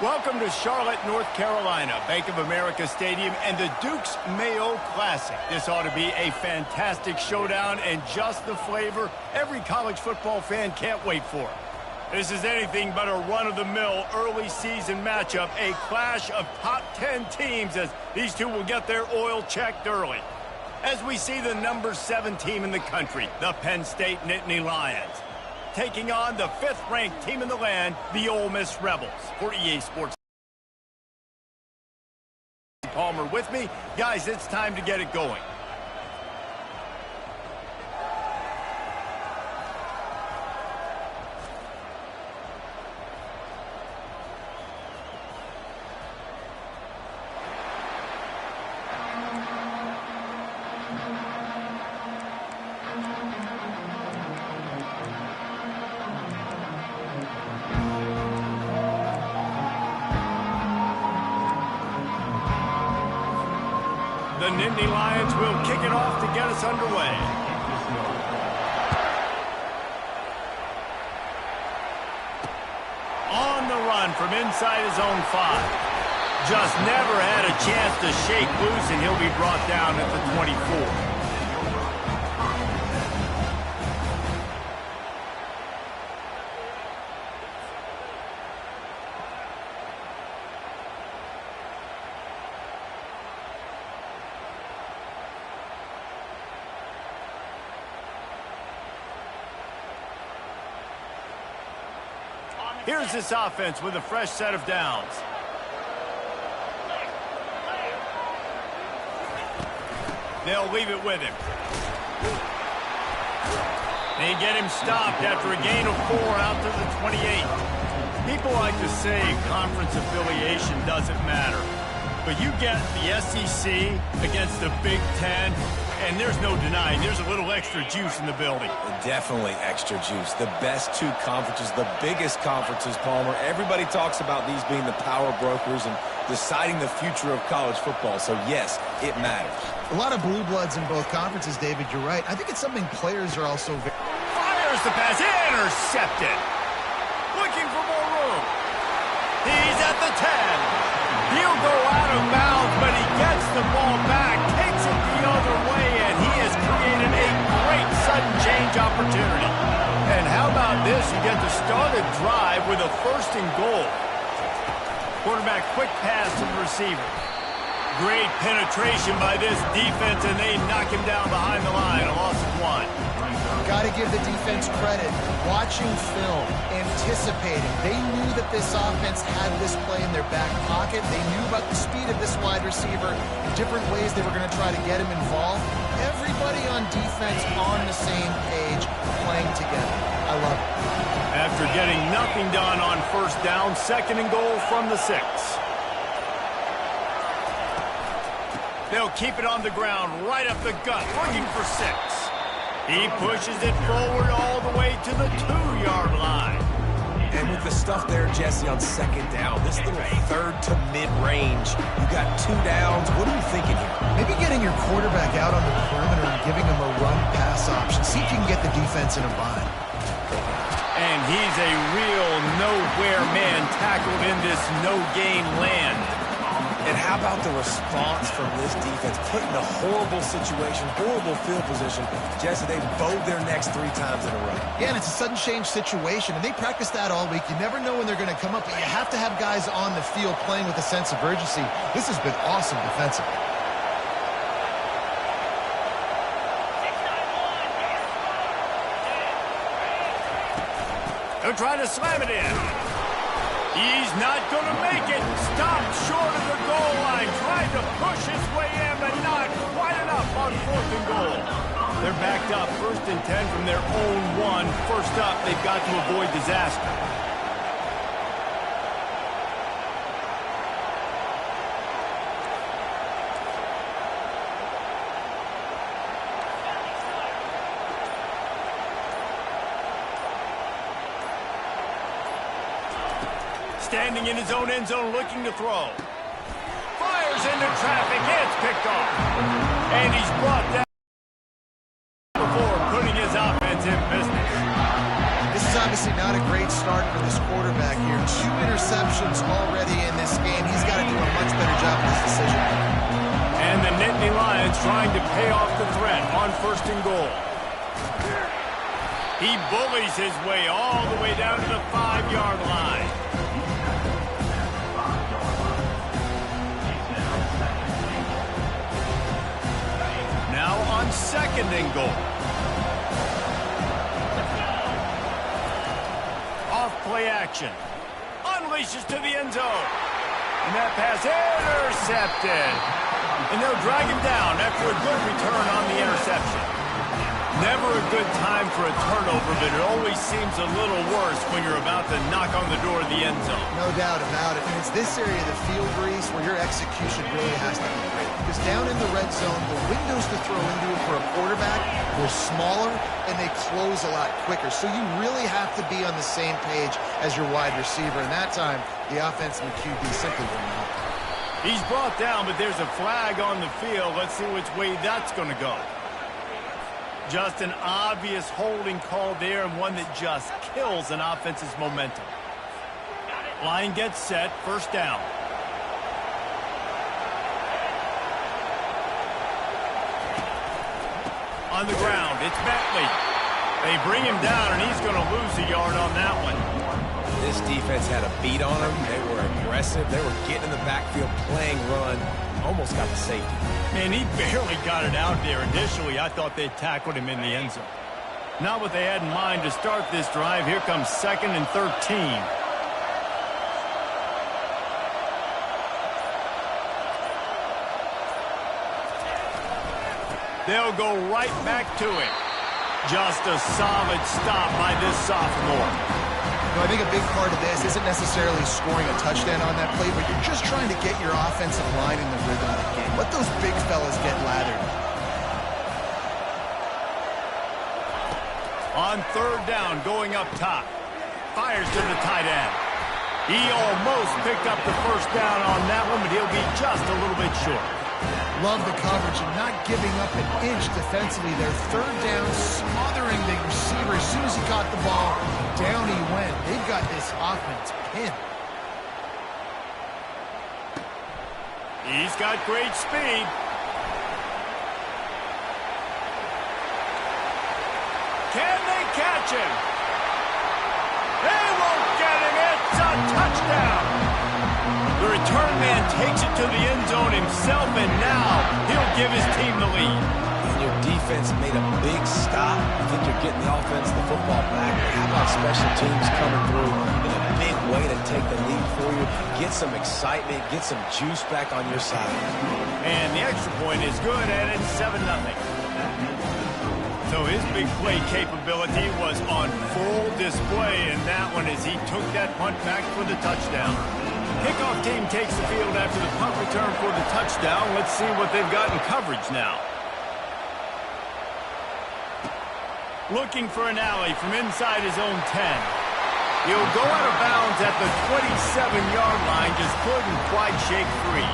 Welcome to Charlotte, North Carolina, Bank of America Stadium, and the Duke's Mayo Classic. This ought to be a fantastic showdown and just the flavor every college football fan can't wait for. This is anything but a run-of-the-mill early season matchup, a clash of top 10 teams as these two will get their oil checked early. As we see the number 7 team in the country, the Penn State Nittany Lions, taking on the 5th-ranked team in the land, the Ole Miss Rebels. For EA Sports Palmer with me. Guys, it's time to get it going. The Nittany Lions will kick it off to get us underway. On the run from inside his own 5. Just never had a chance to shake loose, and he'll be brought down at the 24. Here's this offense with a fresh set of downs. They'll leave it with him. They get him stopped after a gain of 4 out to the 28. People like to say conference affiliation doesn't matter. But you get the SEC against the Big Ten, and there's no denying there's a little extra juice in the building. Definitely extra juice. The best 2 conferences, the biggest conferences, Palmer. Everybody talks about these being the power brokers and deciding the future of college football. So, yes, it matters. A lot of blue bloods in both conferences, David. You're right. I think it's something players are also very... Fires the pass. Intercepted. Looking for more room. He's at the 10. He'll go out of bounds, but he gets the ball back, takes it the other way, and he has created a great sudden change opportunity. And how about this? You get to start a drive with a 1st and goal. Quarterback quick pass to the receiver. Great penetration by this defense, and they knock him down behind the line. A loss of 1. Got to give the defense credit. Watching film, anticipating. They knew that this offense had this play in their back pocket. They knew about the speed of this wide receiver and different ways they were going to try to get him involved. Everybody on defense on the same page, playing together. I love it. After getting nothing done on 1st down, 2nd and goal from the 6. They'll keep it on the ground, right up the gut, looking for 6. He pushes it forward all the way to the 2-yard line. And with the stuff there, Jesse, on 2nd down, this little 3rd to mid-range, you got 2 downs. What are you thinking here? Maybe getting your quarterback out on the perimeter and giving him a run-pass option. See if you can get the defense in a bind. And he's a real nowhere man tackled in this no-gain land. And how about the response from this defense? Put in a horrible situation, horrible field position. Jesse, they bowed their necks 3 times in a row. Yeah, and it's a sudden change situation, and they practice that all week. You never know when they're going to come up, but you have to have guys on the field playing with a sense of urgency. This has been awesome defensively. They're trying to slam it in. He's not going to make it. Stopped short of the goal line. Tried to push his way in, but not quite enough on 4th and goal. They're backed up 1st and 10 from their own 1. First up, they've got to avoid disaster. Standing in his own end zone looking to throw. Fires into traffic. It's picked off. And he's brought down before putting his offense in business. This is obviously not a great start for this quarterback here. 2 interceptions already in this game. He's got to do a much better job of this decision. And the Nittany Lions trying to pay off the threat on 1st and goal. He bullies his way all the way down to the 5-yard line. Now on 2nd and goal. Off play action. Unleashes to the end zone. And that pass intercepted. And they'll drag him down after a good return on the interception. Never a good time for a turnover, but it always seems a little worse when you're about to knock on the door of the end zone. No doubt about it. And it's this area of the field, Breeze, where your execution really has to be great. Because down in the red zone, the windows to throw into it for a quarterback, they're smaller and they close a lot quicker. So you really have to be on the same page as your wide receiver. And that time, the offense and the QB simply were not. He's brought down, but there's a flag on the field. Let's see which way that's going to go. Just an obvious holding call there, and one that just kills an offense's momentum. Line gets set, 1st down. On the ground, it's Bentley. They bring him down, and he's going to lose a yard on that one. This defense had a beat on them. They were aggressive. They were getting in the backfield, playing run. Almost got the safety. Man, he barely got it out there. Initially, I thought they tackled him in the end zone. Not what they had in mind to start this drive. Here comes 2nd and 13. They'll go right back to it. Just a solid stop by this sophomore. I think a big part of this isn't necessarily scoring a touchdown on that play, but you're just trying to get your offensive line in the rhythm of the game. Let those big fellas get lathered. On 3rd down, going up top. Fires to the tight end. He almost picked up the 1st down on that one, but he'll be just a little bit short. Love the coverage and not giving up an inch defensively. Their 3rd down, smothering the receiver. As soon as he caught the ball, down he went. They've got this offense pinned. He's got great speed. Can they catch him? They won't get him. It's a touchdown. The return man takes it to the end zone himself, and now he'll give his team the lead. And your defense made a big stop. I think you're getting the offense, the football back. How about special teams coming through in a big way to take the lead for you? Get some excitement, get some juice back on your side. And the extra point is good, and it's 7-0. So his big play capability was on full display in that one as he took that punt back for the touchdown. Kickoff team takes the field after the punt return for the touchdown. Let's see what they've got in coverage now. Looking for an alley from inside his own 10. He'll go out of bounds at the 27-yard line, just couldn't quite shake free.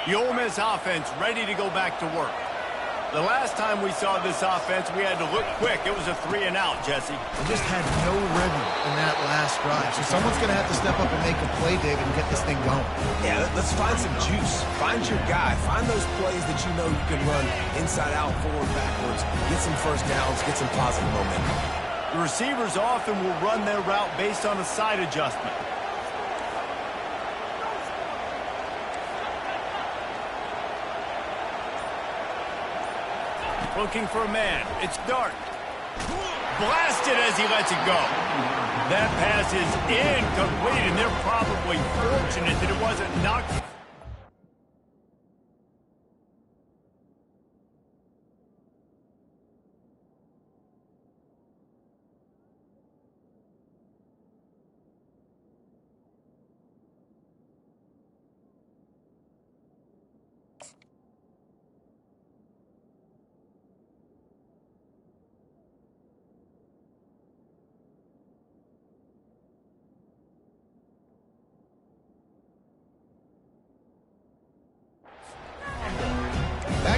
The Ole Miss offense ready to go back to work. The last time we saw this offense, we had to look quick. It was a 3-and-out, Jesse. They just had no rhythm in that last drive. So someone's going to have to step up and make a play, David, and get this thing going. Yeah, let's find some juice. Find your guy. Find those plays that you know you can run inside out, forward, backwards. Get some 1st downs. Get some positive momentum. The receivers often will run their route based on a side adjustment. Looking for a man. It's Dart. Blasted as he lets it go. That pass is incomplete, and they're probably fortunate that it wasn't knocked.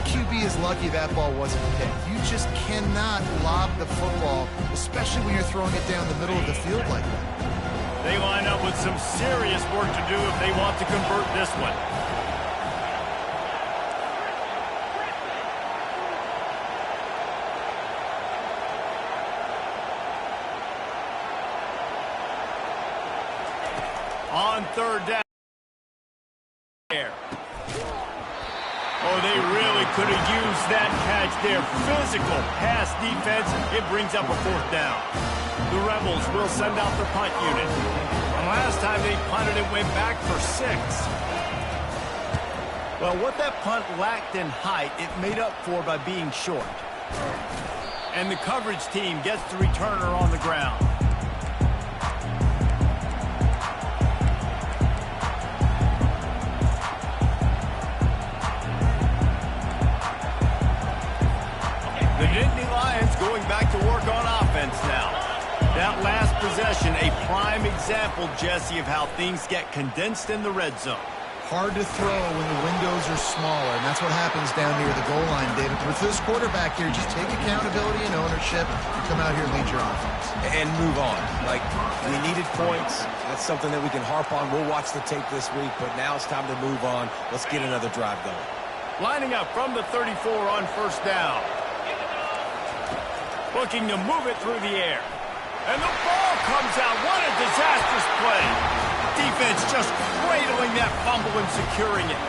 That QB is lucky that ball wasn't picked. You just cannot lob the football, especially when you're throwing it down the middle of the field like that. They line up with some serious work to do if they want to convert this one. On third down. Oh, they really could have used that catch there. Physical pass defense. It brings up a fourth down. The Rebels will send out the punt unit. And last time they punted, it went back for 6. Well, what that punt lacked in height, it made up for by being short. And the coverage team gets the returner on the ground. The Nittany Lions going back to work on offense now. That last possession, a prime example, Jesse, of how things get condensed in the red zone. Hard to throw when the windows are smaller, and that's what happens down near the goal line, David. With this quarterback here, just take accountability and ownership and come out here and lead your offense. And move on. Like, we needed points. That's something that we can harp on. We'll watch the tape this week, but now it's time to move on. Let's get another drive going. Lining up from the 34 on first down. Looking to move it through the air. And the ball comes out. What a disastrous play. Defense just cradling that fumble and securing it.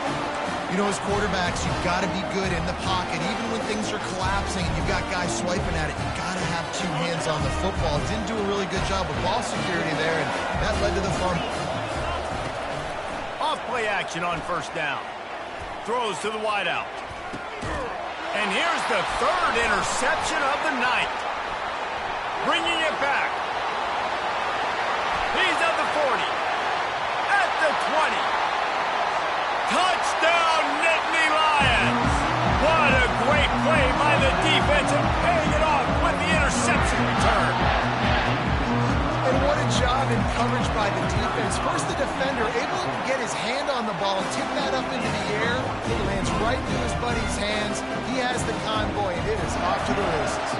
You know, as quarterbacks, you've got to be good in the pocket. Even when things are collapsing and you've got guys swiping at it, you've got to have 2 hands on the football. Didn't do a really good job of ball security there, and that led to the fumble. Off play action on first down. Throws to the wideout. And here's the 3rd interception of the night. Bringing it back. He's at the 40. At the 20. Touchdown, Nittany Lions. What a great play by the defense and paying it off with the interception return. And what a job in coverage by the defense. First, the defender able to get his hand on the ball and tip that up into the air. It lands right through his buddy's hands. He has the convoy, and it is off to the races.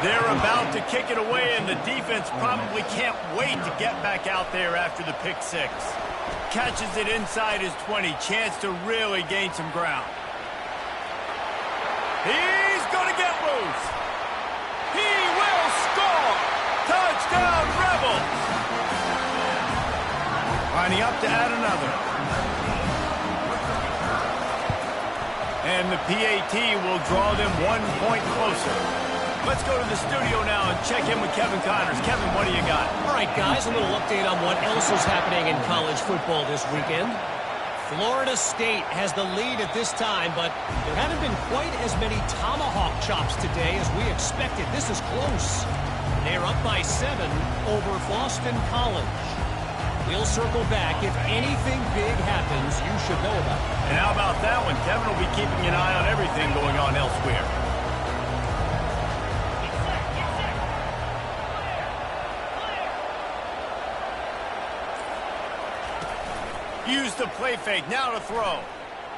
They're about to kick it away, and the defense probably can't wait to get back out there after the pick 6. Catches it inside his 20. Chance to really gain some ground. He's going to get loose. He will score. Touchdown, Rebels. Lining up to add another. And the PAT will draw them 1 point closer. Let's go to the studio now and check in with Kevin Connors. Kevin, what do you got? All right, guys, a little update on what else is happening in college football this weekend. Florida State has the lead at this time, but there haven't been quite as many tomahawk chops today as we expected. This is close. They're up by 7 over Boston College. We'll circle back. If anything big happens, you should know about it. And how about that one? Kevin will be keeping an eye on everything going on elsewhere. Use the play fake, now to throw.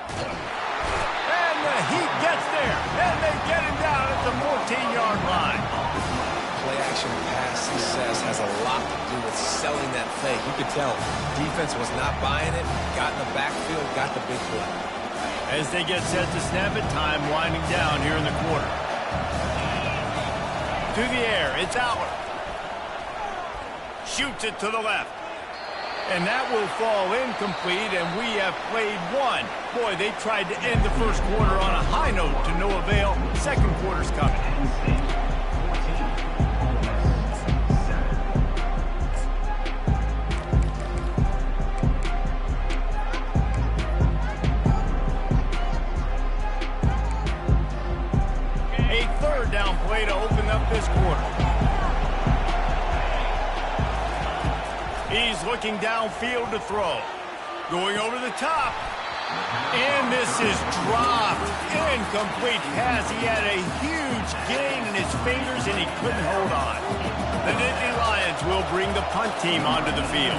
And the Heat gets there, and they get him down at the 14-yard line. Play-action pass success has a lot to do with selling that fake. You could tell defense was not buying it, got in the backfield, got the big play. As they get set to snap it, time winding down here in the quarter. To the air, it's Aller. Shoots it to the left. And that will fall incomplete, and we have played 1. Boy, they tried to end the first quarter on a high note to no avail. Second quarter's coming. A 3rd down play to open up this quarter. He's looking downfield to throw. Going over the top. And this is dropped. Incomplete pass. He had a huge gain in his fingers, and he couldn't hold on. The Nittany Lions will bring the punt team onto the field.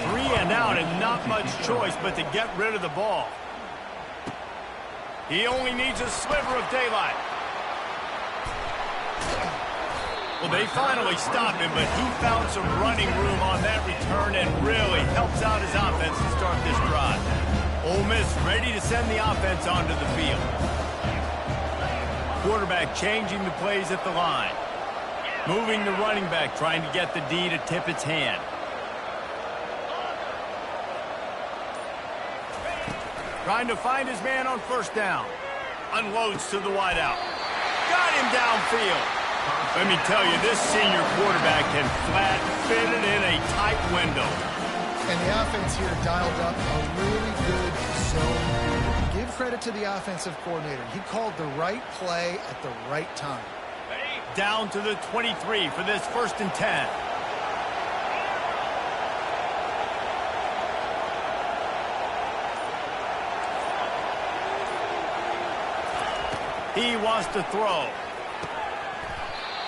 3 and out, and not much choice but to get rid of the ball. He only needs a sliver of daylight. Well, they finally stopped him, but he found some running room on that return and really helps out his offense to start this drive. Ole Miss ready to send the offense onto the field. Quarterback changing the plays at the line. Moving the running back, trying to get the D to tip its hand. Trying to find his man on first down. Unloads to the wideout. Got him downfield. Let me tell you, this senior quarterback can flat fit it in a tight window. And the offense here dialed up a really good zone. Give credit to the offensive coordinator. He called the right play at the right time. Down to the 23 for this 1st and 10. He wants to throw.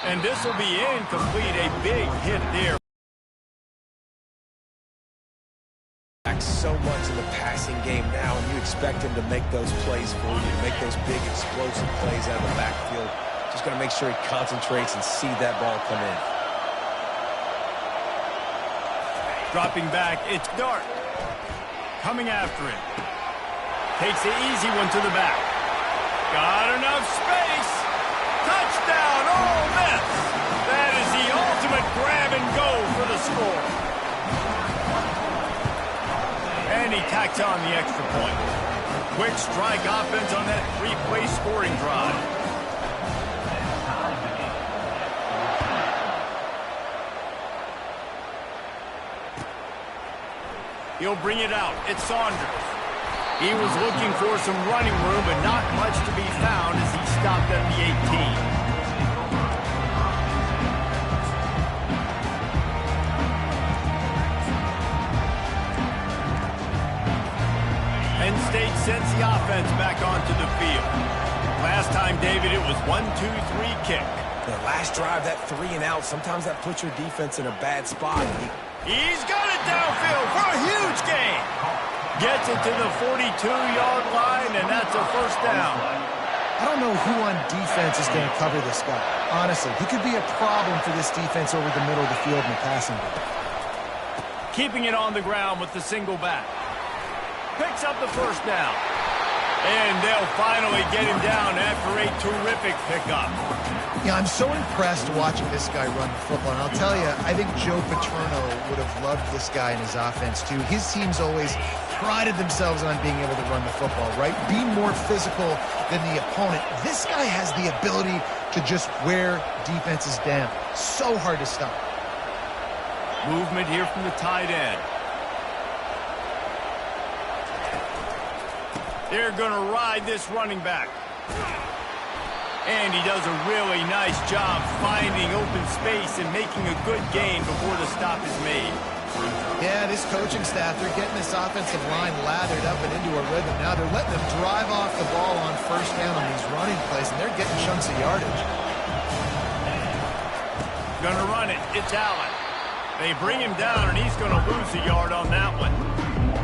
And this will be incomplete. A big hit there. So much in the passing game now, and you expect him to make those plays for you, make those big explosive plays out of the backfield. Just got to make sure he concentrates and see that ball come in. Dropping back, it's Dart. Coming after it. Takes the easy one to the back. Got enough space. Touchdown, Ole Miss. That is the ultimate grab and go for the score. And he tacks on the extra point. Quick strike offense on that 3-play scoring drive. He'll bring it out. It's Saunders. He was looking for some running room, but not much to be found as he stopped at the 18. Penn State sends the offense back onto the field. Last time, David, it was 1-2-3 kick. The last drive, that 3 and out, sometimes that puts your defense in a bad spot. He's got it downfield for a huge gain. Gets it to the 42-yard line, and that's a 1st down. I don't know who on defense is going to cover this guy. Honestly, he could be a problem for this defense over the middle of the field in the passing game. Keeping it on the ground with the single back. Picks up the 1st down. And they'll finally get him down after a terrific pickup. Yeah, I'm so impressed watching this guy run the football. And I'll tell you, I think Joe Paterno would have loved this guy in his offense, too. His teams always prided themselves on being able to run the football, right? Be more physical than the opponent. This guy has the ability to just wear defenses down. So hard to stop. Movement here from the tight end. They're going to ride this running back. And he does a really nice job finding open space and making a good gain before the stop is made. Yeah, this coaching staff, they're getting this offensive line lathered up and into a rhythm. Now they're letting them drive off the ball on 1st down on these running plays, and they're getting chunks of yardage. Going to run it. It's Allen. They bring him down, and he's going to lose a yard on that one.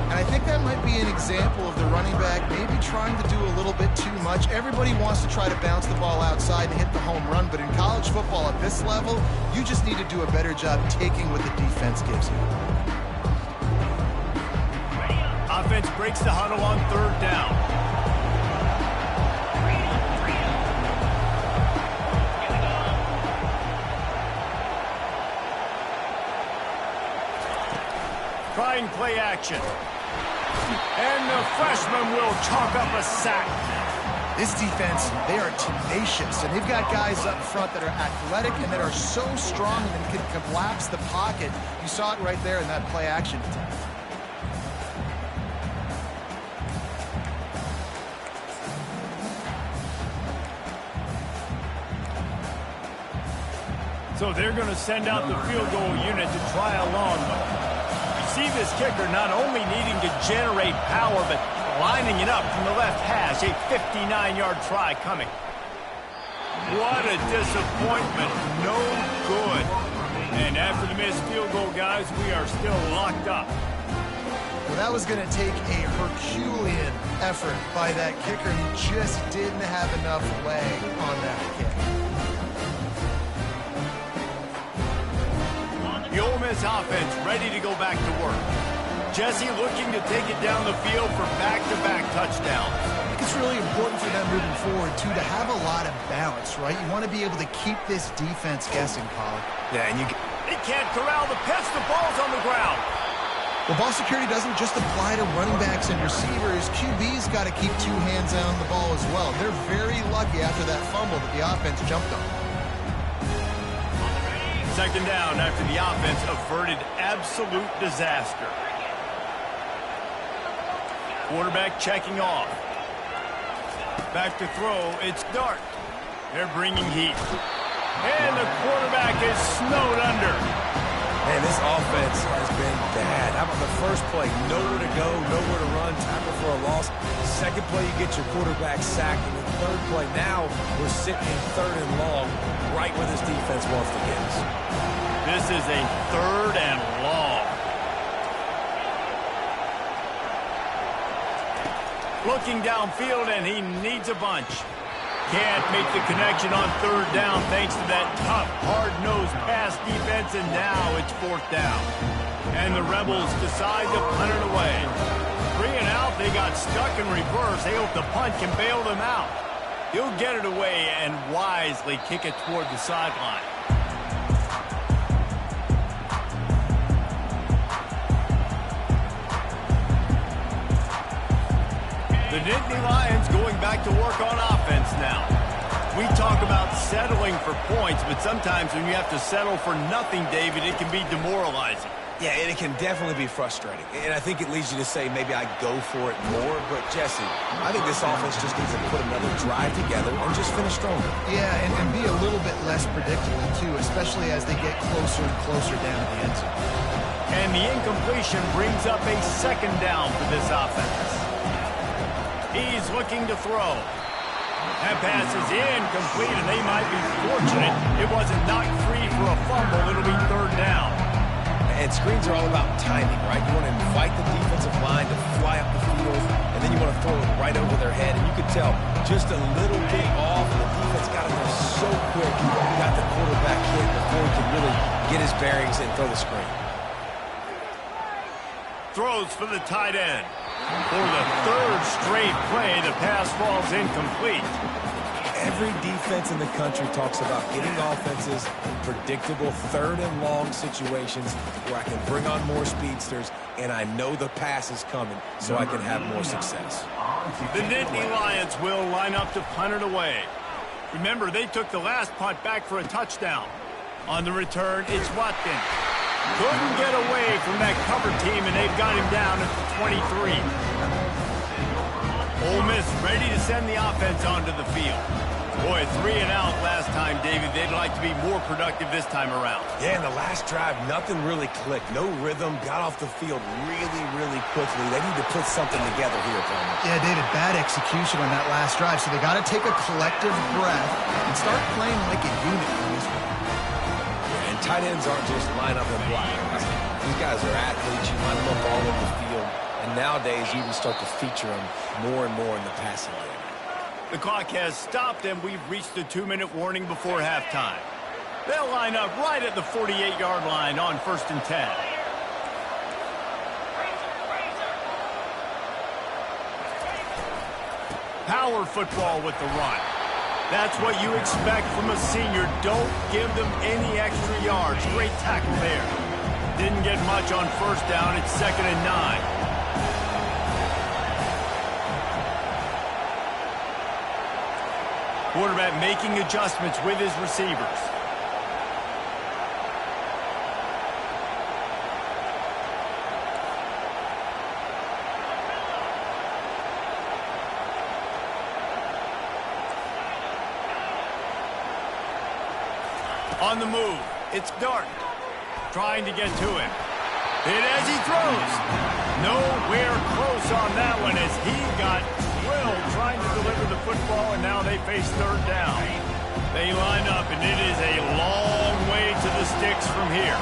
And I think that might be an example of the running back maybe trying to do a little bit too much. Everybody wants to try to bounce the ball outside and hit the home run, but in college football at this level, you just need to do a better job taking what the defense gives you. Offense breaks the huddle on 3rd down. Trying play action. And the freshman will chalk up a sack. This defense, they are tenacious, and they've got guys up front that are athletic and that are so strong and can collapse the pocket. You saw it right there in that play action attempt. So they're going to send out the field goal unit to try a long one. See this kicker not only needing to generate power, but lining it up from the left hash. A 59-yard try coming. What a disappointment. No good. And after the missed field goal, guys, we are still locked up. Well, that was going to take a Herculean effort by that kicker. He just didn't have enough leg on that kick. The Ole Miss offense ready to go back to work. Jesse looking to take it down the field for back-to-back touchdowns. I think it's really important for them moving forward, too, to have a lot of balance, right? You want to be able to keep this defense guessing, Pollard. Yeah, and He can't corral the pitch. The ball's on the ground. Well, ball security doesn't just apply to running backs and receivers. QB's got to keep two hands on the ball as well. They're very lucky after that fumble that the offense jumped on. Second down after the offense averted absolute disaster. Quarterback checking off. Back to throw. It's Dart. They're bringing heat. And the quarterback is snowed under. Man, this offense has been bad. How about the first play? Nowhere to go, nowhere to run, tackle for a loss. Second play, you get your quarterback sacked. And the third play, now we're sitting in third and long, right where this defense wants to get us. This is a third and long. Looking downfield, and he needs a bunch. Can't make the connection on third down thanks to that tough, hard-nosed pass defense, and now it's fourth down. And the Rebels decide to punt it away. 3 and out, they got stuck in reverse. They hope the punt can bail them out. He'll get it away and wisely kick it toward the sideline. The Nittany Lions going back to work on offense now. We talk about settling for points, but sometimes when you have to settle for nothing, David, it can be demoralizing. Yeah, and it can definitely be frustrating. And I think it leads you to say maybe I go for it more. But, Jesse, I think this offense just needs to put another drive together and just finish stronger. Yeah, and be a little bit less predictable, too, especially as they get closer and closer down to the end zone. And the incompletion brings up a second down for this offense. He's looking to throw. That pass is incomplete, and they might be fortunate it wasn't knocked free for a fumble. It'll be third down. And screens are all about timing, right? You want to invite the defensive line to fly up the field, and then you want to throw it right over their head. And you could tell just a little bit off, and the defense got in there so quick. Got the quarterback hit before he could really get his bearings and throw the screen. Throws for the tight end. For the third straight play, the pass falls incomplete. Every defense in the country talks about getting offenses in predictable third and long situations where I can bring on more speedsters and I know the pass is coming so I can have more success. The Nittany Lions will line up to punt it away. Remember, they took the last punt back for a touchdown. On the return, it's Watkins. Couldn't get away from that cover team, and they've got him down at the 23. Ole Miss ready to send the offense onto the field. Boy, 3 and out last time, David. They'd like to be more productive this time around. Yeah, in the last drive, nothing really clicked. No rhythm, got off the field really, really quickly. They need to put something together here, Palmer. Yeah, David, bad execution on that last drive, so they got to take a collective breath and start playing like a unit on this one. And tight ends aren't just line up and block. These guys are athletes. You line them up all over the field. And nowadays, you can start to feature them more and more in the passing game. The clock has stopped, and we've reached the 2-minute warning before halftime. They'll line up right at the 48-yard line on 1st and 10. Power football with the run. That's what you expect from a senior. Don't give them any extra yards. Great tackle there. Didn't get much on first down. It's 2nd and 9. Quarterback making adjustments with his receivers. On the move, it's Dart. Trying to get to him. Hit as he throws. Nowhere close on that one as he got drilled trying to deliver the football, and now they face third down. They line up, and it is a long way to the sticks from here.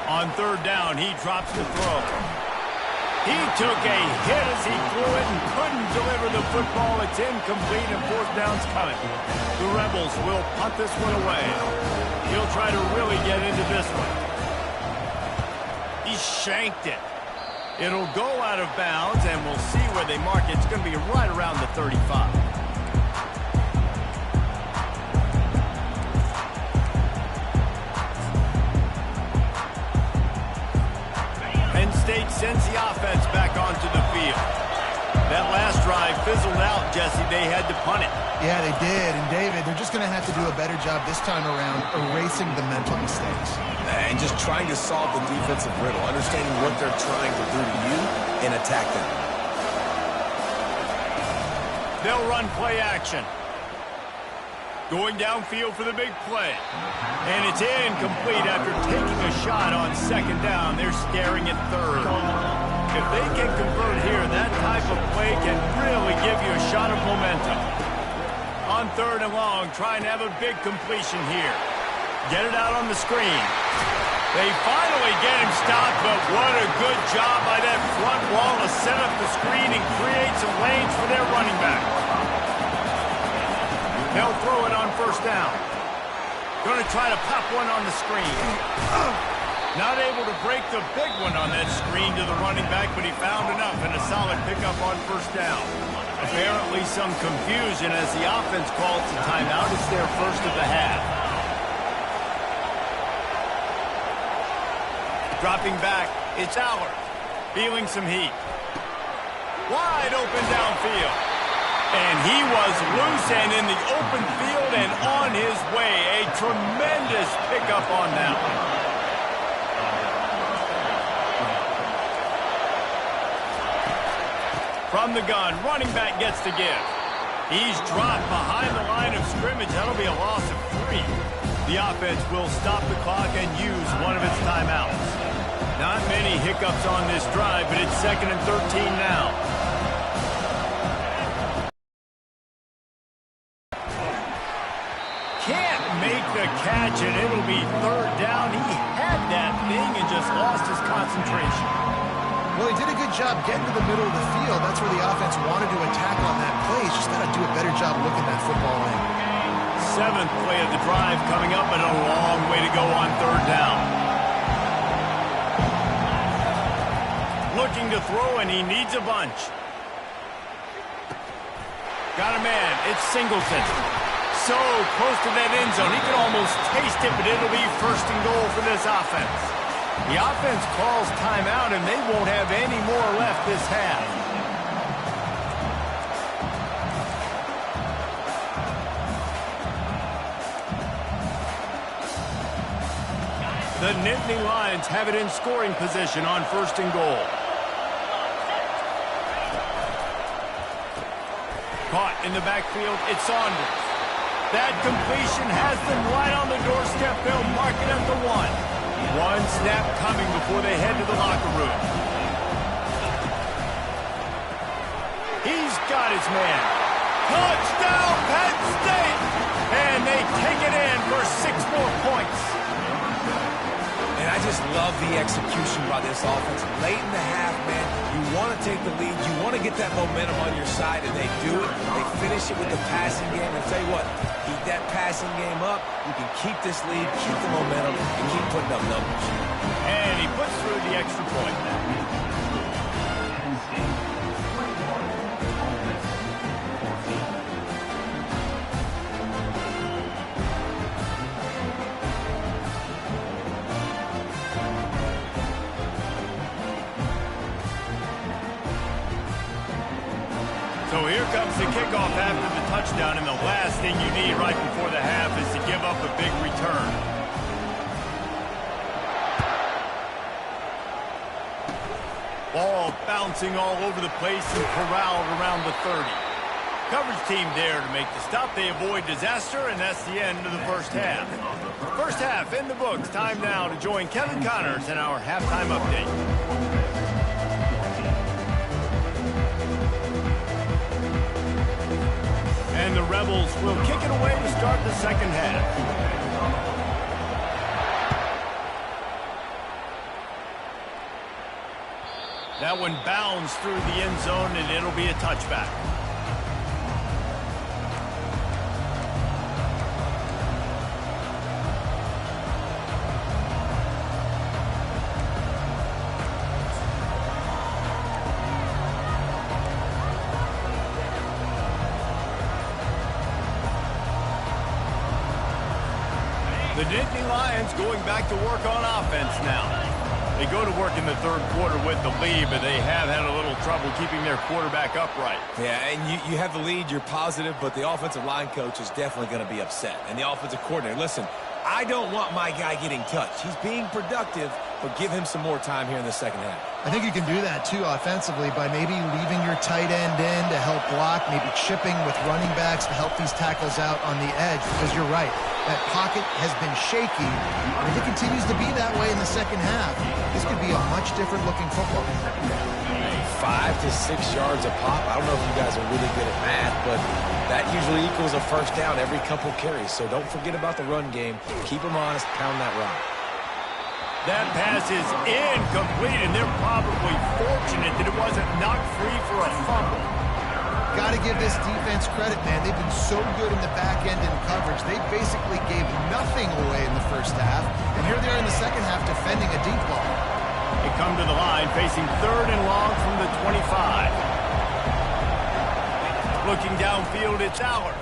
On third down, he drops the throw. He took a hit as he threw it and couldn't deliver the football. It's incomplete and fourth down's coming. The Rebels will punt this one away. He'll try to really get into this one. He shanked it. It'll go out of bounds, and we'll see where they mark it. It's going to be right around the 35. Penn State sends the offense back onto the field. That last drive fizzled out, Jesse. They had to punt it. Yeah, they did. And, David, they're just going to have to do a better job this time around erasing the mental mistakes. And just trying to solve the defensive riddle, understanding what they're trying to do to you and attack them. They'll run play action. Going downfield for the big play. And it's incomplete after taking a shot on second down. They're staring at third. If they can convert here, that type of play can really give you a shot of momentum. On third and long, trying to have a big completion here. Get it out on the screen. They finally get him stopped, but what a good job by that front wall to set up the screen and create some lanes for their running back. They'll throw it on first down. Going to try to pop one on the screen. Not able to break the big one on that screen to the running back, but he found enough and a solid pickup on first down. Apparently some confusion as the offense calls the timeout. It's their first of the half. Dropping back, it's Allard. Feeling some heat. Wide open downfield. And he was loose and in the open field and on his way. A tremendous pickup on that one. From the gun, running back gets the give. He's dropped behind the line of scrimmage. That'll be a loss of 3. The offense will stop the clock and use one of its timeouts. Not many hiccups on this drive, but it's 2nd and 13 now. Can't make the catch, and it'll be third down. He had that thing and just lost his concentration. Well, he did a good job getting to the middle of the field. That's where the offense wanted to attack on that play. He's just got to do a better job looking that football in. 7th play of the drive coming up, and a long way to go on third down. Looking to throw, and he needs a bunch. Got a man. It's Singleton. So close to that end zone. He can almost taste it, but it'll be first and goal for this offense. The offense calls timeout, and they won't have any more left this half. The Nittany Lions have it in scoring position on first and goal. Caught in the backfield, it's Saunders. That completion has them right on the doorstep. They'll mark it at the 1. One snap coming before they head to the locker room. He's got his man. Touchdown, Penn State! And they take it in for 6 more points. And I just love the execution by this offense. Late in the half, man, you want to take the lead. You want to get that momentum on your side, and they do it. They finish it with the passing game. And tell you what, keep that passing game up. You can keep this lead, keep the momentum, and keep putting up numbers. And he puts through the extra point. So here comes the kickoff after the touchdown, and the last thing you need right before the half is to give up a big return. Ball bouncing all over the place and corralled around the 30. Coverage team there to make the stop. They avoid disaster, and that's the end of the first half. First half in the books. Time now to join Kevin Connors in our halftime update. And the Rebels will kick it away to start the second half. That one bounds through the end zone, and it'll be a touchback. The Nittany Lions going back to work on offense now. They go to work in the third quarter with the lead, but they have had a little trouble keeping their quarterback upright. Yeah, and you have the lead, you're positive, but the offensive line coach is definitely going to be upset. And the offensive coordinator, listen, I don't want my guy getting touched. He's being productive, but give him some more time here in the second half. I think you can do that, too, offensively, by maybe leaving your tight end in to help block, maybe chipping with running backs to help these tackles out on the edge, because you're right. That pocket has been shaky, and if it continues to be that way in the second half, this could be a much different looking football game. 5 to 6 yards a pop. I don't know if you guys are really good at math, but that usually equals a first down every couple carries. So don't forget about the run game. Keep them honest, pound that rock. That pass is incomplete, and they're probably fortunate that it wasn't knocked free for a fumble. Got to give this defense credit, man. They've been so good in the back end in coverage. They basically gave nothing away in the first half, and here they are in the second half defending a deep ball. They come to the line facing 3rd and long from the 25. Looking downfield, it's Allard.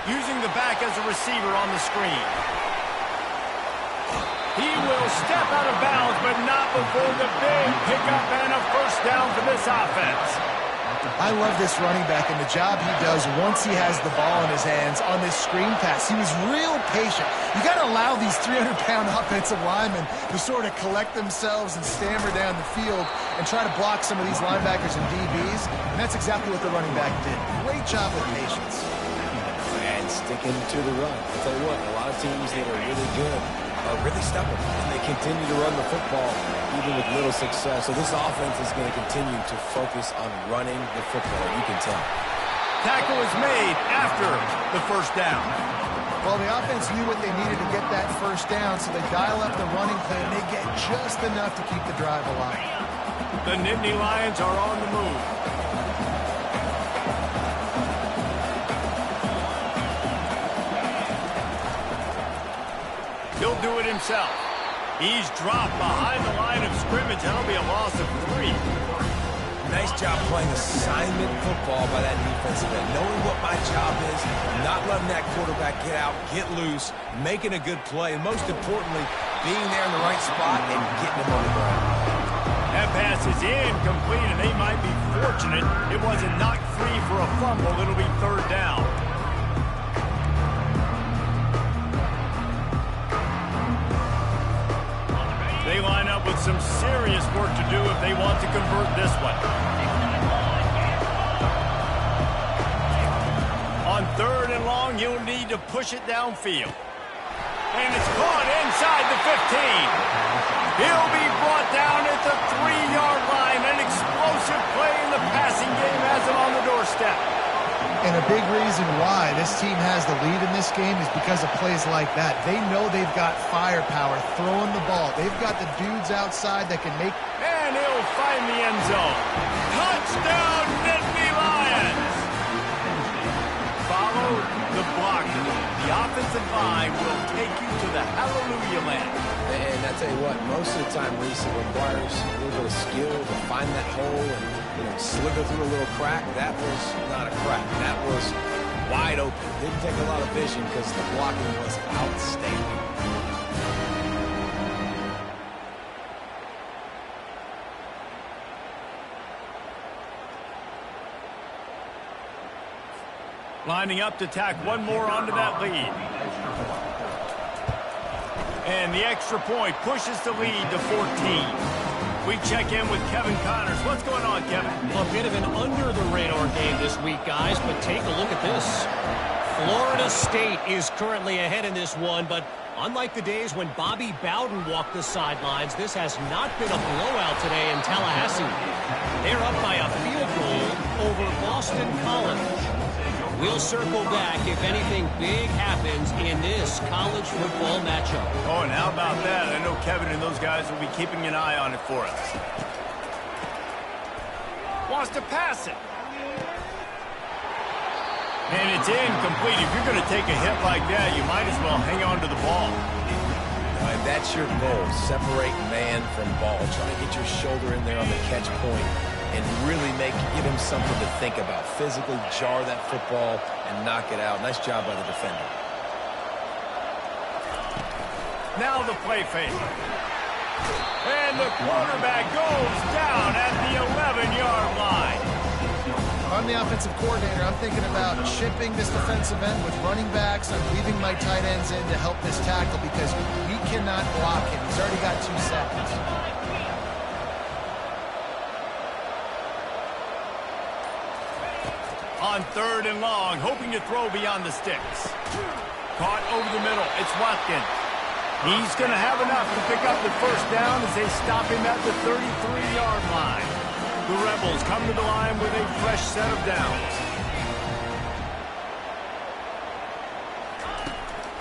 Using the back as a receiver on the screen. He will step out of bounds, but not before the big pickup and a first down for this offense. I love this running back and the job he does once he has the ball in his hands on this screen pass. He was real patient. You got to allow these 300-pound offensive linemen to sort of collect themselves and stammer down the field and try to block some of these linebackers and DBs, and that's exactly what the running back did. Great job with patience. And sticking to the run. I'll tell you what, a lot of teams that are really good are really stubborn, and they continue to run the football even with little success. So this offense is going to continue to focus on running the football, you can tell. Tackle is made after the first down. Well, the offense knew what they needed to get that first down, so they dial up the running play, and they get just enough to keep the drive alive. The Nittany Lions are on the move. He'll do it himself. He's dropped behind the line of scrimmage. That'll be a loss of 3. Nice job playing assignment football by that defensive end. Knowing what my job is, not letting that quarterback get out, get loose, making a good play, and most importantly, being there in the right spot and getting him on the ground. That pass is incomplete, and they might be fortunate it wasn't knocked free for a fumble. It'll be 3rd down. They line up with some serious work to do if they want to convert this one. On 3rd and long, he'll need to push it downfield. And it's caught inside the 15. He'll be brought down at the 3-yard line. An explosive play in the passing game has him on the doorstep. And a big reason why this team has the lead in this game is because of plays like that. They know they've got firepower throwing the ball. They've got the dudes outside that can make... And he'll find the end zone. Touchdown, Nittany Lions! Follow the blocker. The offensive line will take you to the hallelujah land. And I tell you what, most of the time, Reese, it requires a little bit of skill to find that hole and slither through a little crack. That was not a crack. That was wide open. Didn't take a lot of vision because the blocking was outstanding. Lining up to tack one more onto that lead. And the extra point pushes the lead to 14. We check in with Kevin Connors. What's going on, Kevin? A bit of an under-the-radar game this week, guys, but take a look at this. Florida State is currently ahead in this one, but unlike the days when Bobby Bowden walked the sidelines, this has not been a blowout today in Tallahassee. They're up by a field goal over Boston College. We'll circle back if anything big happens in this college football matchup. Oh, and how about that? I know Kevin and those guys will be keeping an eye on it for us. wants to pass it. And it's incomplete. If you're going to take a hit like that, you might as well hang on to the ball. And that's your goal. Separate man from ball. Try to get your shoulder in there on the catch point and really give him something to think about. Physically jar that football and knock it out. Nice job by the defender. Now the play fake. And the quarterback goes down at the 11-yard line. I'm the offensive coordinator. I'm thinking about chipping this defensive end with running backs. I'm leaving my tight ends in to help this tackle because we cannot block him. He's already got 2 seconds. On 3rd and long, hoping to throw beyond the sticks. Caught over the middle. It's Watkins. He's going to have enough to pick up the first down as they stop him at the 33-yard line. The Rebels come to the line with a fresh set of downs.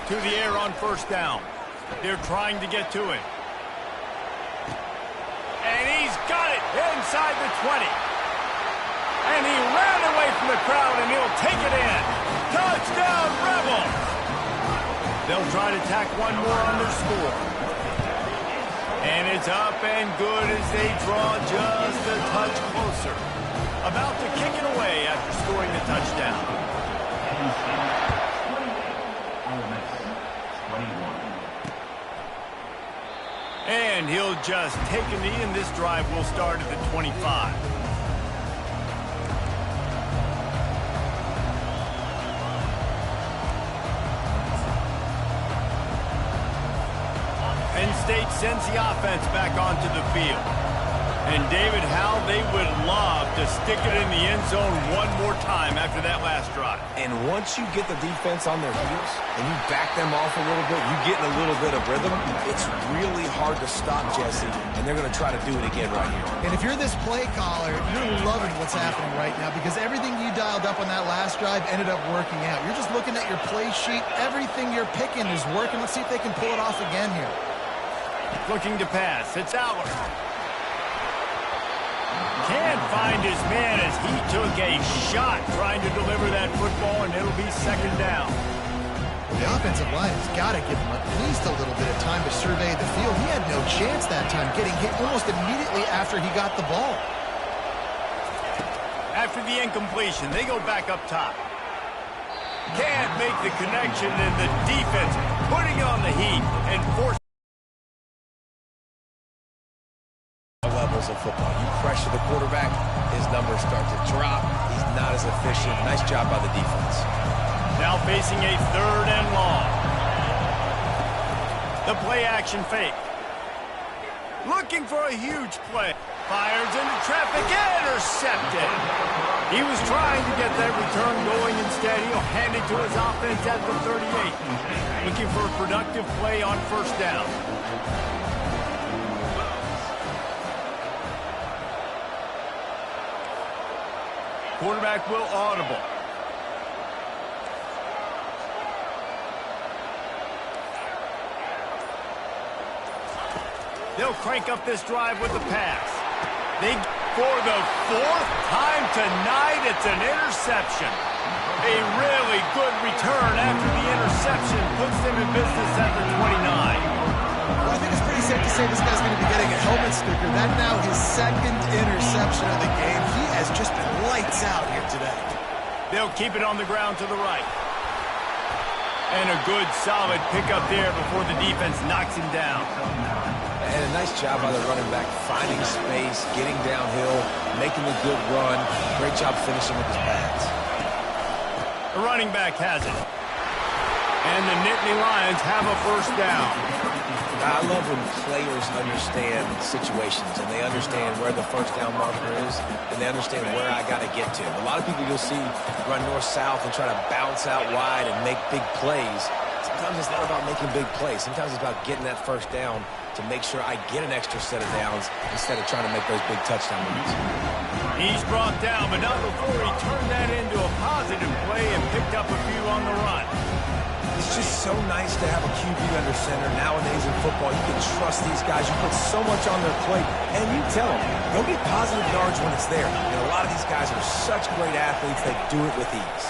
To the air on 1st down. They're trying to get to it. And he's got it inside the 20. And he ran away from the crowd, and he'll take it in. Touchdown, Rebels! They'll try to tack one more on their score. And it's up and good as they draw just a touch closer. About to kick it away after scoring the touchdown. And he'll just take a knee, and this drive will start at the 25. Penn State sends the offense back onto the field. And David, how they would love to stick it in the end zone one more time after that last drive. And once you get the defense on their heels and you back them off a little bit, you get in a little bit of rhythm, it's really hard to stop, Jesse, and they're going to try to do it again right here. And if you're this play caller, you're loving what's happening right now because everything you dialed up on that last drive ended up working out. You're just looking at your play sheet. Everything you're picking is working. Let's see if they can pull it off again here. Looking to pass. It's Aller. Can't find his man as he took a shot trying to deliver that football, and it'll be 2nd down. The offensive line has got to give him at least a little bit of time to survey the field. He had no chance that time, getting hit almost immediately after he got the ball. After the incompletion, they go back up top. Can't make the connection, and the defense putting on the heat and forcing levels of football. You pressure the quarterback, his numbers start to drop. He's not as efficient. Nice job by the defense. Now facing a 3rd and long. The play action fake. Looking for a huge play. Fires into traffic. Intercepted. He was trying to get that return going. Instead, he'll hand it to his offense at the 38. Looking for a productive play on 1st down. Quarterback will audible. They'll crank up this drive with the pass. For the 4th time tonight, it's an interception. A really good return after the interception puts them in business at the 29. Well, I think it's pretty safe to say this guy's going to be getting a helmet sticker. That's now his 2nd interception of the game. He has just been lights out here today. They'll keep it on the ground to the right. And a good, solid pickup there before the defense knocks him down. And a nice job by the running back, finding space, getting downhill, making a good run. Great job finishing with his pads. The running back has it. And the Nittany Lions have a 1st down. I love when players understand situations and they understand where the 1st down marker is and they understand where I got to get to. A lot of people you'll see run north-south and try to bounce out wide and make big plays. Sometimes it's not about making big plays. Sometimes it's about getting that 1st down to make sure I get an extra set of downs instead of trying to make those big touchdown moves. He's brought down, but not before he turned that into a positive play and picked up a few on the run. It's just so nice to have a QB under center. Nowadays in football, you can trust these guys. You put so much on their plate, and you tell them, go get positive yards when it's there. And a lot of these guys are such great athletes that do it with ease.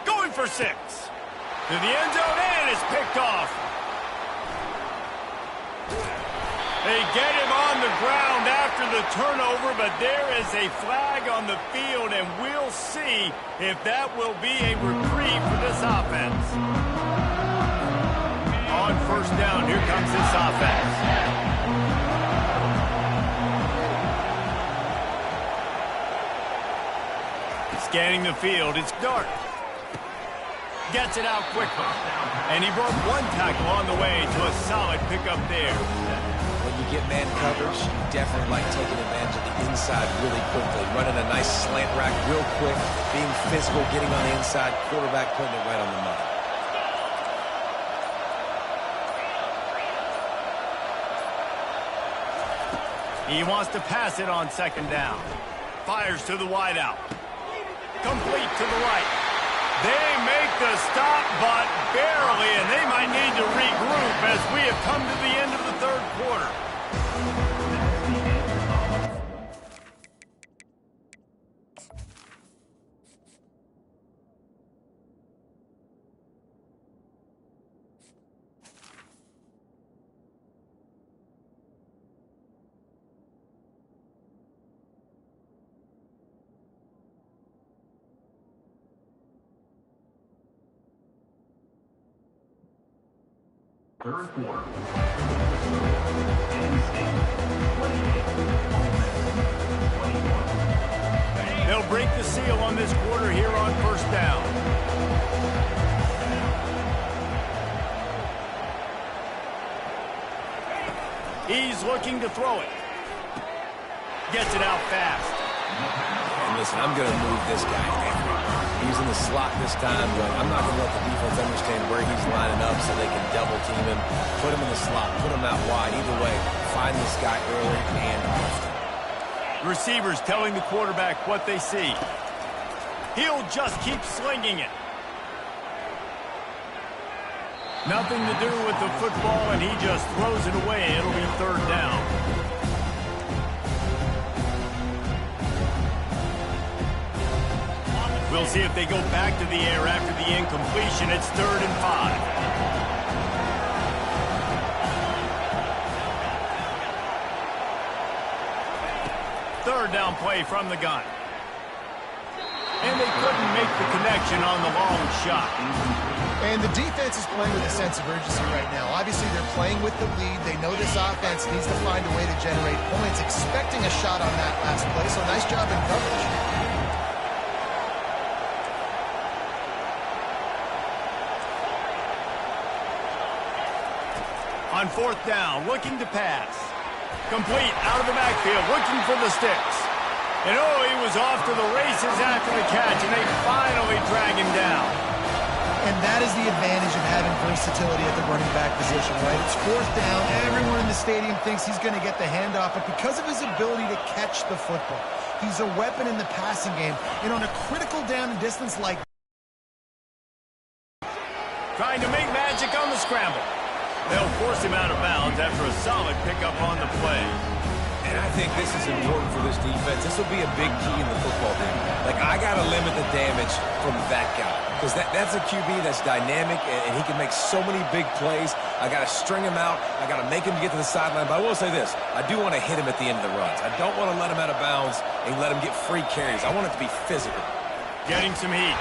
Going for 6. To the end zone, and it's picked off. They get him on the ground after the turnover, but there is a flag on the field, and we'll see if that will be a reprieve for this offense. On first down, here comes this offense. Scanning the field, it's Dart. Gets it out quickly. And he broke 1 tackle on the way to a solid pickup there. When you get man coverage, you definitely like taking advantage of the inside really quickly. Running a nice slant rack real quick, being physical, getting on the inside, quarterback putting it right on the money. He wants to pass it on second down. Fires to the wideout. Complete to the right. They make the stop, but barely, and they might need to regroup as we have come to the end of the third quarter. Third quarter. They'll break the seal on this quarter here on first down. He's looking to throw it. Gets it out fast. And listen, I'm going to move this guy everywhere. He's in the slot this time, but I'm not going to let the defense understand where he's lining up so they can double team him, put him in the slot, put him out wide. Either way, find this guy early and often. Receivers telling the quarterback what they see. He'll just keep slinging it. Nothing to do with the football, and he just throws it away. It'll be third down. We'll see if they go back to the air after the incompletion. It's 3rd and 5. Third down play from the gun. And they couldn't make the connection on the long shot. And the defense is playing with a sense of urgency right now. Obviously, they're playing with the lead. They know this offense needs to find a way to generate points, expecting a shot on that last play. So nice job in coverage. On 4th down, looking to pass. Complete out of the backfield, looking for the sticks. And oh, he was off to the races after the catch, and they finally drag him down. And that is the advantage of having versatility at the running back position, right? It's 4th down. Everyone in the stadium thinks he's going to get the handoff, but because of his ability to catch the football, he's a weapon in the passing game. And on a critical down and distance like Trying to make magic on the scramble. They'll force him out of bounds after a solid pickup on the play. And I think this is important for this defense. This will be a big key in the football game. Like, I got to limit the damage from that guy. Because that's a QB that's dynamic, and he can make so many big plays. I got to string him out. I got to make him get to the sideline. But I will say this. I do want to hit him at the end of the runs. I don't want to let him out of bounds and let him get free carries. I want it to be physical. Getting some heat.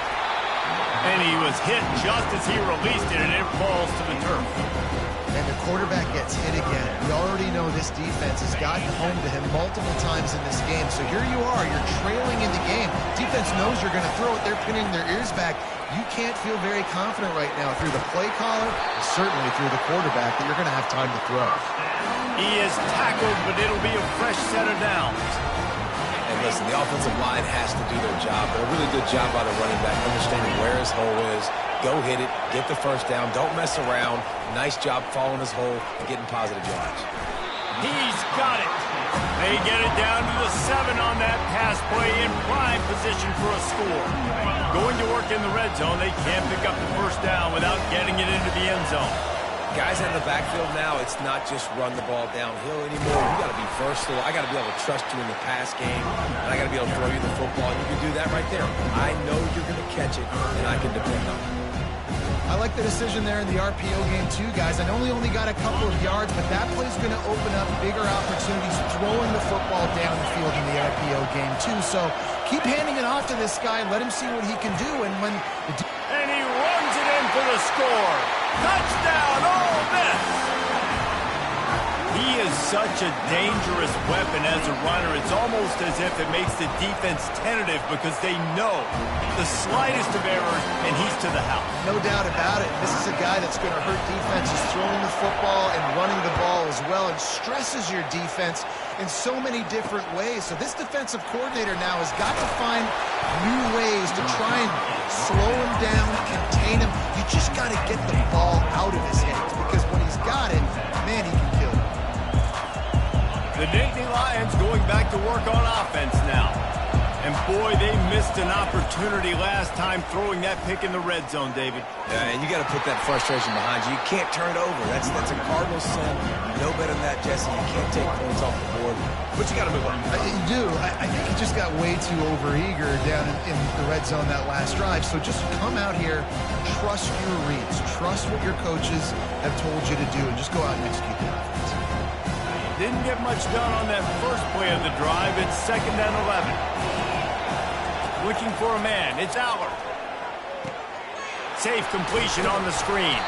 And he was hit just as he released it, and it falls to the turf. And the quarterback gets hit again. We already know this defense has gotten home to him multiple times in this game. So here you are, you're trailing in the game. Defense knows you're going to throw it. They're pinning their ears back. You can't feel very confident right now through the play caller, certainly through the quarterback, that you're going to have time to throw. He is tackled, but it'll be a fresh set of downs. And listen, the offensive line has to do their job, but a really good job by the running back, understanding where his hole is. Go hit it, get the first down, don't mess around. Nice job following his hole and getting positive yards. He's got it. They get it down to the 7 on that pass play in prime position for a score. Going to work in the red zone, they can't pick up the first down without getting it into the end zone. Guys out of the backfield now, it's not just run the ball downhill anymore. You got to be versatile. I got to be able to trust you in the pass game, and I got to be able to throw you the football. And you can do that right there. I know you're going to catch it, and I can depend on it. I like the decision there in the RPO game too, guys. I know he only got a couple of yards, but that play's going to open up bigger opportunities throwing the football down the field in the RPO game too. So keep handing it off to this guy. Let him see what he can do. And when and he runs it in for the score. Touchdown, Ole Miss! He is such a dangerous weapon as a runner. It's almost as if it makes the defense tentative because they know the slightest of errors, and he's to the house. No doubt about it. This is a guy that's going to hurt defenses throwing the football and running the ball as well, and stresses your defense in so many different ways. So this defensive coordinator now has got to find new ways to try and slow him down, contain him. You just got to get the ball out of his hands, because when he's got it, man, he can kill it. The Nittany Lions going back to work on offense now. And boy, they missed an opportunity last time throwing that pick in the red zone, David. Yeah, and you got to put that frustration behind you. You can't turn it over. That's a cardinal sin. You know better than that, Jesse. You can't take points off the board, but you got to move on. You do. I think he just got way too overeager down in the red zone that last drive. So just come out here, trust your reads, trust what your coaches have told you to do, and just go out and execute the offense. Didn't get much done on that first play of the drive. It's 2nd and 11. Looking for a man. It's Allard. Safe completion on the screen.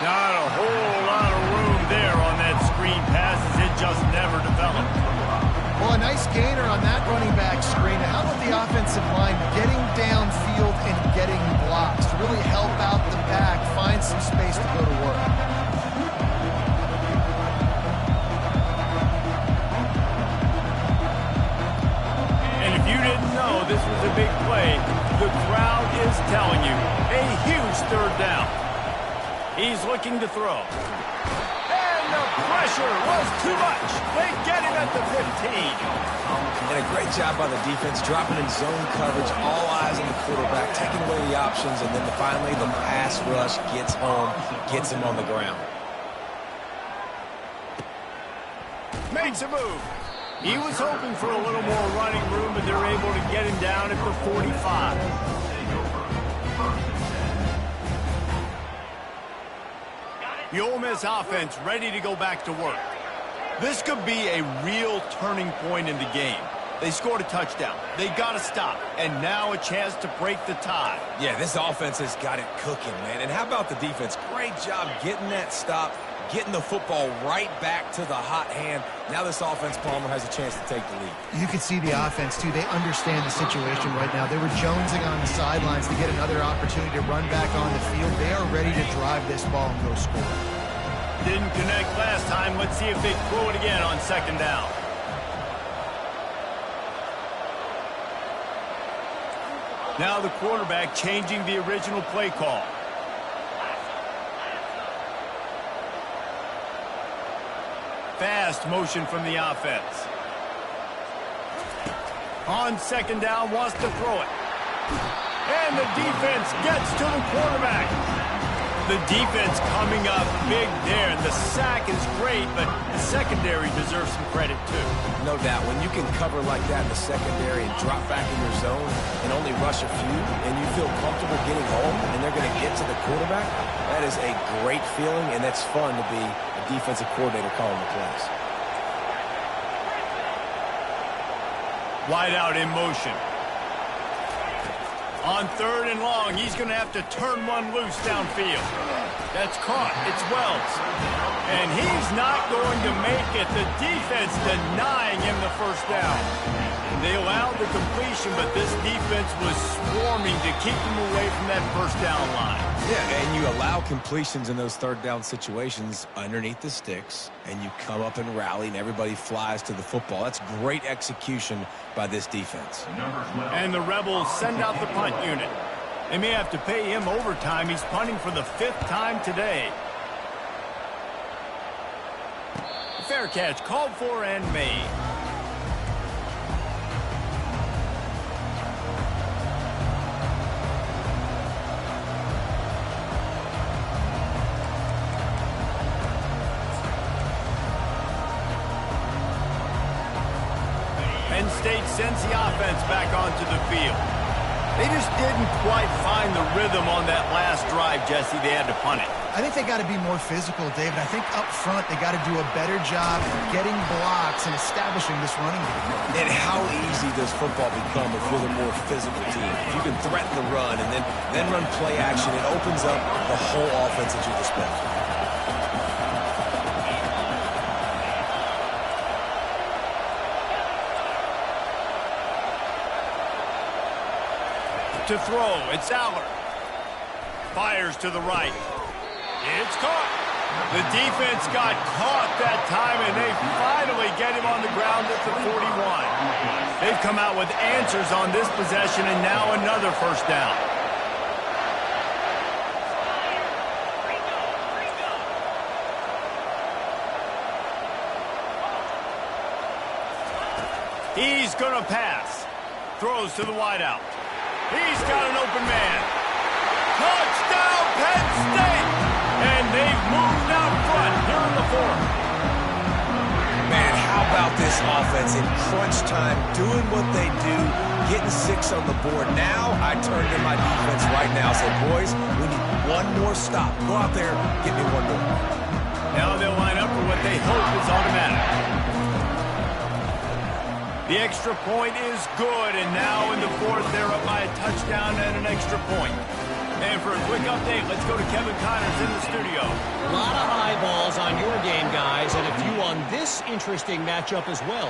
Not a whole lot of room there on that screen pass, as it just never developed. Well, a nice gainer on that running back screen. How about the offensive line getting downfield and getting blocks to really help out the back, find some space to go to work? This was a big play. The crowd is telling you, a huge 3rd down. He's looking to throw. And the pressure was too much. They get him at the 15. And a great job by the defense, dropping in zone coverage, all eyes on the quarterback, taking away the options, and then finally the pass rush gets home, gets him on the ground. Makes a move. He was hoping for a little more running room, but they're able to get him down at the 45. The Ole Miss offense ready to go back to work. This could be a real turning point in the game. They scored a touchdown. They got to stop. And now a chance to break the tie. Yeah, this offense has got it cooking, man. And how about the defense? Great job getting that stop, getting the football right back to the hot hand. Now this offense, Palmer, has a chance to take the lead. You can see the offense, too. They understand the situation right now. They were jonesing on the sidelines to get another opportunity to run back on the field. They are ready to drive this ball and go score. Didn't connect last time. Let's see if they throw it again on 2nd down. Now the quarterback changing the original play call. Fast motion from the offense. On 2nd down, wants to throw it. And the defense gets to the quarterback. The defense coming up big there. The sack is great, but the secondary deserves some credit too. No doubt. When you can cover like that in the secondary and drop back in your zone and only rush a few, and you feel comfortable getting home, and they're going to get to the quarterback, that is a great feeling, and that's fun to be a defensive coordinator calling the plays. Wide out in motion. On 3rd and long, he's going to have to turn one loose downfield. That's caught. It's Wells. And he's not going to make it. The defense denying him the first down. They allowed the completion, but this defense was swarming to keep him away from that first down line. Yeah, and you allow completions in those 3rd down situations underneath the sticks, and you come up and rally, and everybody flies to the football. That's great execution by this defense. And the Rebels send out the punt unit. They may have to pay him overtime. He's punting for the 5th time today. Fair catch called for and made. State sends the offense back onto the field. They just didn't quite find the rhythm on that last drive, Jesse. They had to punt it. I think they got to be more physical, David. I think up front they got to do a better job getting blocks and establishing this running game. And how easy does football become if you're the more physical team? If you can threaten the run and then run play action, it opens up the whole offense at your disposal. To throw, it's Allard. Fires to the right. It's caught. The defense got caught that time, and they finally get him on the ground at the 41. They've come out with answers on this possession, and now another first down. He's going to pass. Throws to the wideout. He's got an open man. Touchdown, Penn State! And they've moved out front here in the fourth. Man, how about this offense in crunch time, doing what they do, getting 6 on the board. Now I turn to my defense right now and say, boys, we need one more stop. Go out there, get me one more. Now they'll line up for what they hope is automatic. The extra point is good, and now in the fourth, they're up by a touchdown and an extra point. And for a quick update, let's go to Kevin Connors in the studio. A lot of eyeballs on your game, guys, and a few on this interesting matchup as well.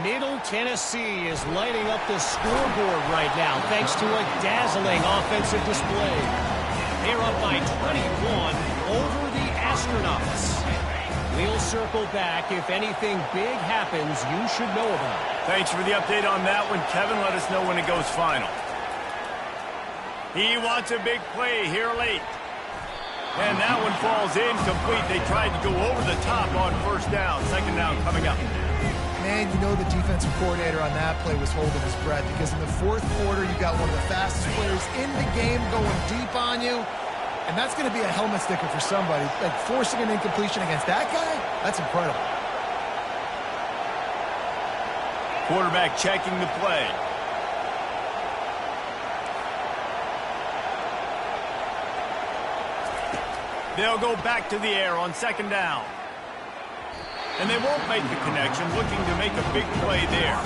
Middle Tennessee is lighting up the scoreboard right now thanks to a dazzling offensive display. They're up by 21 over the Astronauts. We'll circle back. If anything big happens, you should know about it. Thanks for the update on that one, Kevin. Let us know when it goes final. He wants a big play here late. And that one falls incomplete. They tried to go over the top on first down. Second down coming up. Man, you know the defensive coordinator on that play was holding his breath because in the fourth quarter, you got one of the fastest players in the game going deep on you. And that's going to be a helmet sticker for somebody. Like forcing an incompletion against that guy, that's incredible. Quarterback checking the play. They'll go back to the air on second down. And they won't make the connection, looking to make a big play there.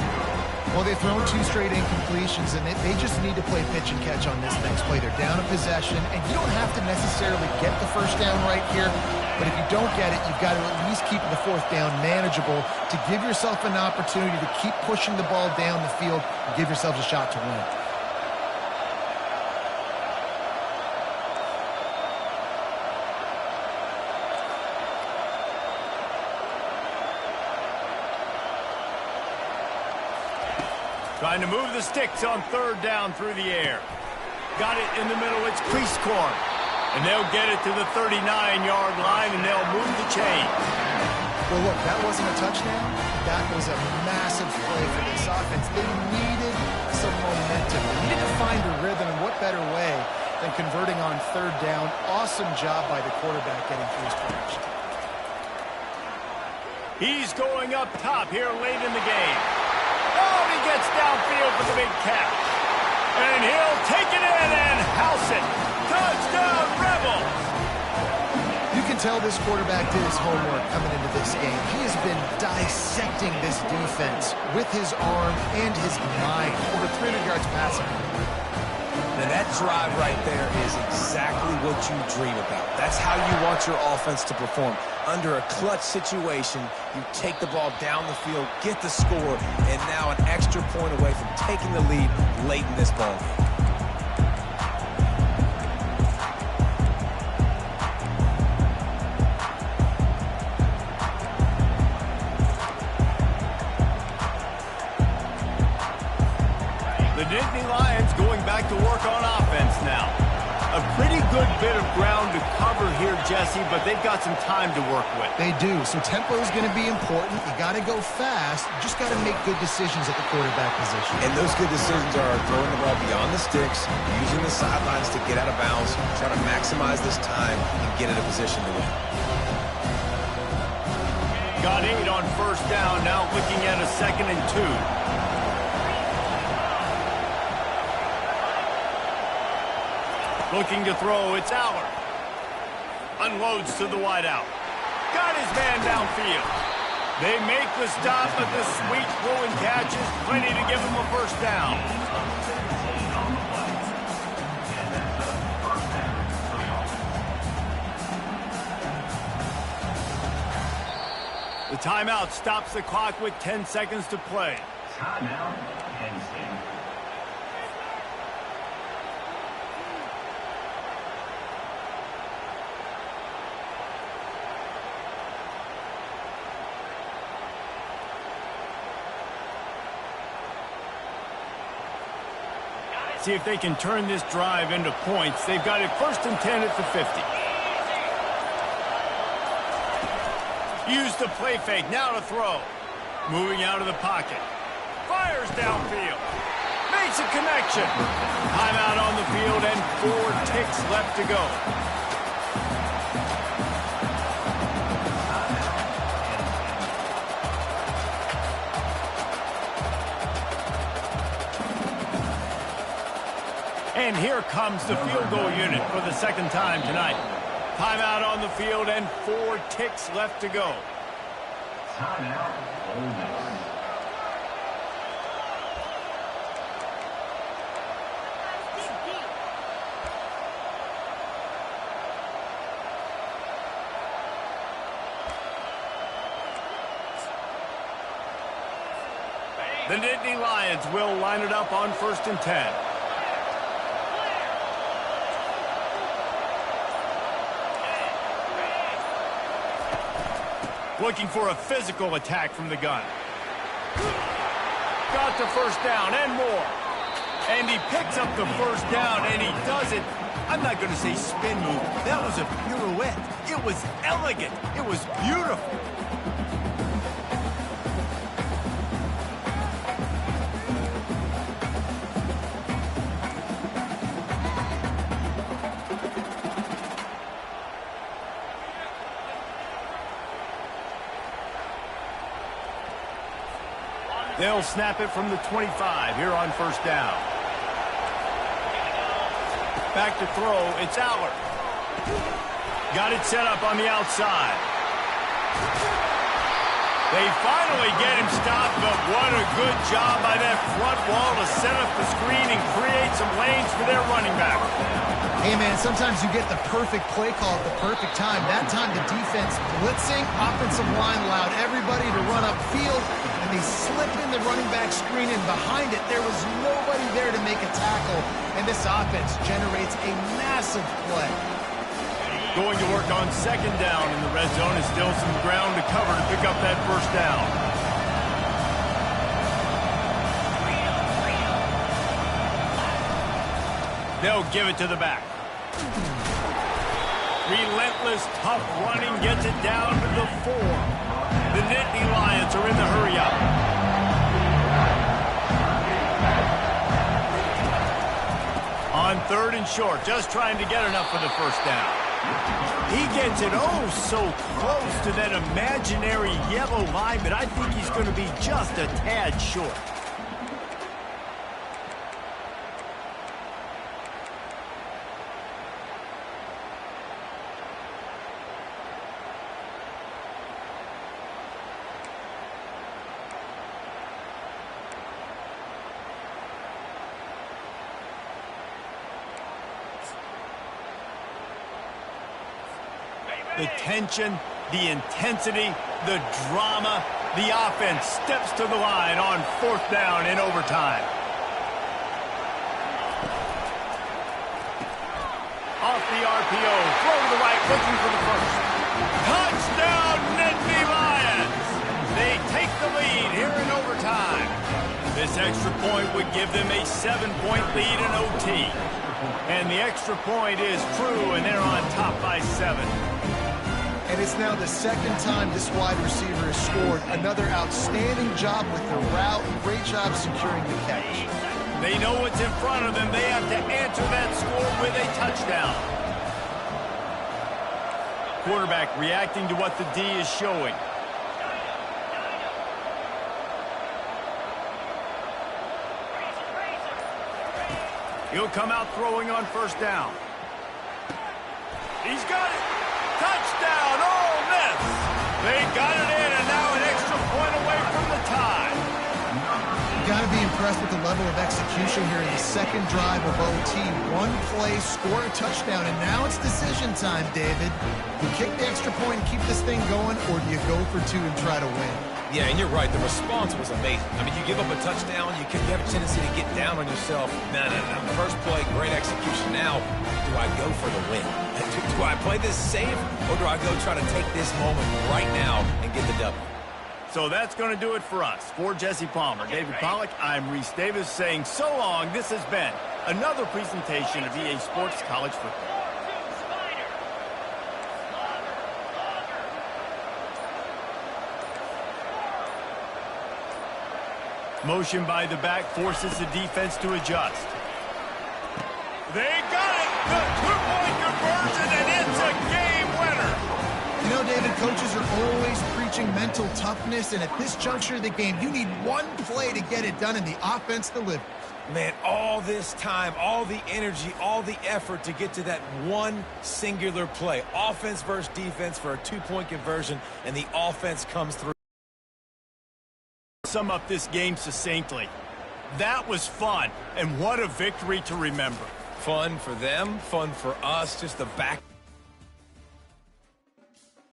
Well, they've thrown 2 straight incompletions, and they just need to play pitch and catch on this next play. They're down a possession, and you don't have to necessarily get the first down right here, but if you don't get it, you've got to at least keep the fourth down manageable to give yourself an opportunity to keep pushing the ball down the field and give yourselves a shot to win. Trying to move the sticks on third down through the air. Got it in the middle. It's Prieskorn. And they'll get it to the 39-yard line, and they'll move the chain. Well, look, that wasn't a touchdown. That was a massive play for this offense. They needed some momentum. They needed to find a rhythm, and what better way than converting on third down. Awesome job by the quarterback getting through his progression. He's going up top here late in the game. Oh, he gets downfield for the big catch. And he'll take it in and house it. Touchdown, Rebels! You can tell this quarterback did his homework coming into this game. He has been dissecting this defense with his arm and his mind. Over 300 yards passing. Now that drive right there is exactly what you dream about. That's how you want your offense to perform. Under a clutch situation, you take the ball down the field, get the score, and now an extra point away from taking the lead late in this ball game. The Nittany Lions going back to work on offense now. A pretty good bit of ground to cover here, Jesse, but they've got some time to work with. They do, so tempo is going to be important. You got to go fast. You just got to make good decisions at the quarterback position. And those good decisions are throwing the ball beyond the sticks, using the sidelines to get out of bounds, trying to maximize this time and get in a position to win. Got 8 on first down, now looking at a 2nd and 2. Looking to throw, it's Allard. Unloads to the wideout. Got his man downfield. They make the stop, but the sweet throwing catch is plenty to give him a first down. The timeout stops the clock with 10 seconds to play. Timeout, Penn State. See if they can turn this drive into points. They've got it 1st and 10 at the 50. Use the play fake, now to throw. Moving out of the pocket. Fires downfield. Makes a connection. Timeout on the field and 4 ticks left to go. And here comes the field goal unit for the second time tonight. Timeout on the field and 4 ticks left to go. Timeout, Ole Miss. The Nittany Lions will line it up on 1st and 10. Looking for a physical attack from the gun. Got the first down and more. And he picks up the first down, and he does it. I'm not going to say spin move. That was a pirouette. It was elegant. It was beautiful. They'll snap it from the 25 here on 1st down. Back to throw, it's Allard. Got it set up on the outside. They finally get him stopped, but what a good job by that front wall to set up the screen and create some lanes for their running back. Hey, man, sometimes you get the perfect play call at the perfect time. That time the defense blitzing, offensive line allowed everybody to run upfield, and they slip in the running back screen, and behind it there was nobody there to make a tackle, and this offense generates a massive play. Going to work on 2nd down in the red zone is still some ground to cover to pick up that first down. They'll give it to the back. Relentless, tough running gets it down to the 4. The Nittany Lions are in the hurry-up. On 3rd and short, just trying to get enough for the first down. He gets it oh so close to that imaginary yellow line, but I think he's going to be just a tad short. The tension, the intensity, the drama, the offense steps to the line on 4th down in overtime. Off the RPO, throw to the right, looking for the first. Touchdown, Nittany Lions! They take the lead here in overtime. This extra point would give them a 7-point lead in OT. And the extra point is true, and they're on top by 7. And it's now the 2nd time this wide receiver has scored. Another outstanding job with the route. Great job securing the catch. They know what's in front of them. They have to answer that score with a touchdown. Quarterback reacting to what the D is showing. He'll come out throwing on 1st down. He's got it. Touchdown, Ole Miss. They got it in, and now an extra point away from the tie. Got to be impressed with the level of execution here in the second drive of OT. One play, score a touchdown, and now it's decision time, David. You kick the extra point and keep this thing going, or do you go for two and try to win? Yeah, and you're right. The response was amazing. I mean, you give up a touchdown, you have a tendency to get down on yourself. No. First play, great execution. Now, do I go for the win? Do I play this safe, or do I go try to take this moment right now and get the W? So that's going to do it for us. For Jesse Palmer, David Pollack, I'm Reese Davis saying so long. This has been another presentation of EA Sports College Football. Motion by the back forces the defense to adjust. They got it! The two-point conversion, and it's a game winner! You know, David, coaches are always preaching mental toughness, and at this juncture of the game, you need one play to get it done, and the offense delivers. Man, all this time, all the energy, all the effort to get to that one singular play. Offense versus defense for a two-point conversion, and the offense comes through. Sum up this game succinctly. That was fun, and what a victory to remember. Fun for them, fun for us, just the back.